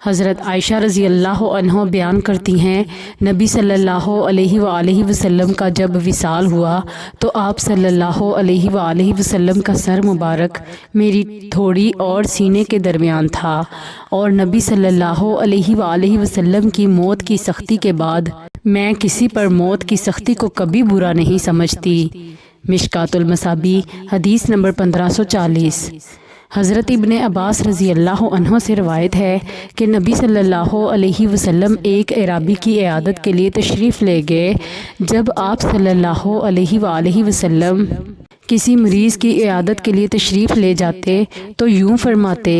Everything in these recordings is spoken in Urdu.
حضرت عائشہ رضی اللہ عنہ بیان کرتی ہیں، نبی صلی اللہ علیہ وآلہ وسلم کا جب وصال ہوا تو آپ صلی اللہ علیہ وآلہ وسلم کا سر مبارک میری تھوڑی اور سینے کے درمیان تھا، اور نبی صلی اللہ علیہ وآلہ وسلم کی موت کی سختی کے بعد میں کسی پر موت کی سختی کو کبھی برا نہیں سمجھتی۔ مشکوٰۃ المصابیح حدیث نمبر 1540۔ حضرت ابن عباس رضی اللہ عنہ سے روایت ہے کہ نبی صلی اللہ علیہ وسلم ایک اعرابی کی عیادت کے لیے تشریف لے گئے۔ جب آپ صلی اللہ علیہ وآلہ وسلم کسی مریض کی عیادت کے لیے تشریف لے جاتے تو یوں فرماتے،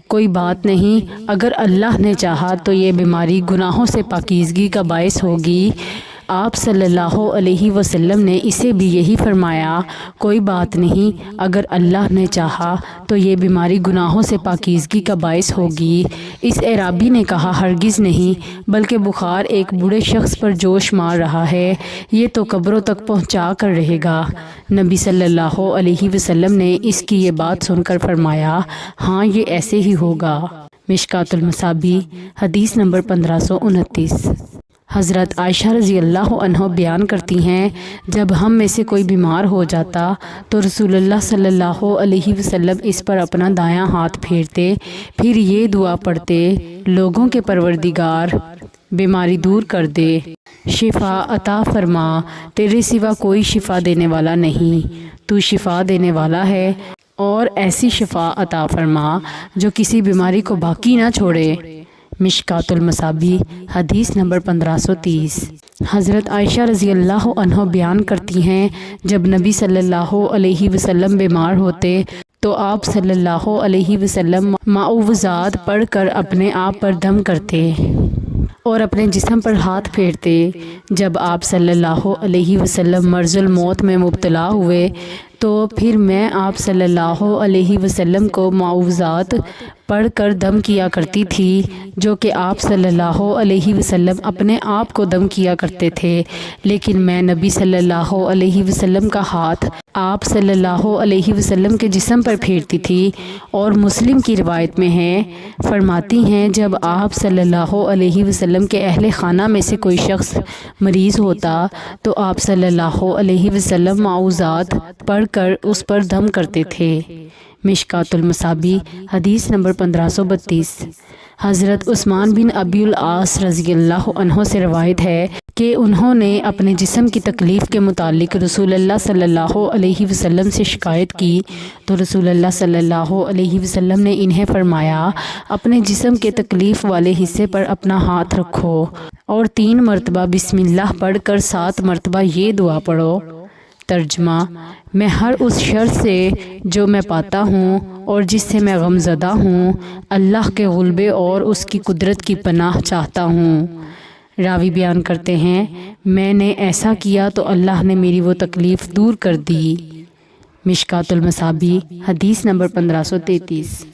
کوئی بات نہیں، اگر اللہ نے چاہا تو یہ بیماری گناہوں سے پاکیزگی کا باعث ہوگی۔ آپ صلی اللہ علیہ وسلم نے اسے بھی یہی فرمایا، کوئی بات نہیں، اگر اللہ نے چاہا تو یہ بیماری گناہوں سے پاکیزگی کا باعث ہوگی۔ اس اعرابی نے کہا، ہرگز نہیں، بلکہ بخار ایک بوڑھے شخص پر جوش مار رہا ہے، یہ تو قبروں تک پہنچا کر رہے گا۔ نبی صلی اللہ علیہ وسلم نے اس کی یہ بات سن کر فرمایا، ہاں یہ ایسے ہی ہوگا۔ مشکوٰۃ المصابیح حدیث نمبر 1529۔ حضرت عائشہ رضی اللہ عنہ بیان کرتی ہیں، جب ہم میں سے کوئی بیمار ہو جاتا تو رسول اللہ صلی اللہ علیہ وسلم اس پر اپنا دایاں ہاتھ پھیرتے، پھر یہ دعا پڑھتے، لوگوں کے پروردگار، بیماری دور کر دے، شفا عطا فرما، تیرے سوا کوئی شفا دینے والا نہیں، تو شفا دینے والا ہے، اور ایسی شفا عطا فرما جو کسی بیماری کو باقی نہ چھوڑے۔ مشکوٰۃ المصابیح حدیث نمبر 1530۔ حضرت عائشہ رضی اللہ عنہ بیان کرتی ہیں، جب نبی صلی اللہ علیہ وسلم بیمار ہوتے تو آپ صلی اللہ علیہ وسلم معوذات پڑھ کر اپنے آپ پر دم کرتے اور اپنے جسم پر ہاتھ پھیرتے۔ جب آپ صلی اللہ علیہ وسلم مرض الموت میں مبتلا ہوئے تو پھر میں آپ صلی اللہ علیہ وسلم کو معوذات پڑھ کر دم کیا کرتی تھی، جو کہ آپ صلی اللہ علیہ وسلم اپنے آپ کو دم کیا کرتے تھے، لیکن میں نبی صلی اللہ علیہ وسلم کا ہاتھ آپ صلی اللہ علیہ وسلم کے جسم پر پھیرتی تھی۔ اور مسلم کی روایت میں ہے، فرماتی ہیں، جب آپ صلی اللہ علیہ وسلم کے اہل خانہ میں سے کوئی شخص مریض ہوتا تو آپ صلی اللہ علیہ وسلم معوذات پڑھ کر اس پر دم کرتے تھے۔ مشکوٰۃ المصابیح حدیث نمبر 1532۔ حضرت عثمان بن ابی العاص رضی اللہ عنہ سے روایت ہے کہ انہوں نے اپنے جسم کی تکلیف کے متعلق رسول اللہ صلی اللہ علیہ وسلم سے شکایت کی تو رسول اللہ صلی اللہ علیہ وسلم نے انہیں فرمایا، اپنے جسم کے تکلیف والے حصے پر اپنا ہاتھ رکھو اور 3 مرتبہ بسم اللہ پڑھ کر 7 مرتبہ یہ دعا پڑھو۔ ترجمہ، میں ہر اس شر سے جو میں پاتا ہوں اور جس سے میں غمزدہ ہوں، اللہ کے غلبے اور اس کی قدرت کی پناہ چاہتا ہوں۔ راوی بیان کرتے ہیں، میں نے ایسا کیا تو اللہ نے میری وہ تکلیف دور کر دی۔ مشکوٰۃ المصابیح حدیث نمبر 1533۔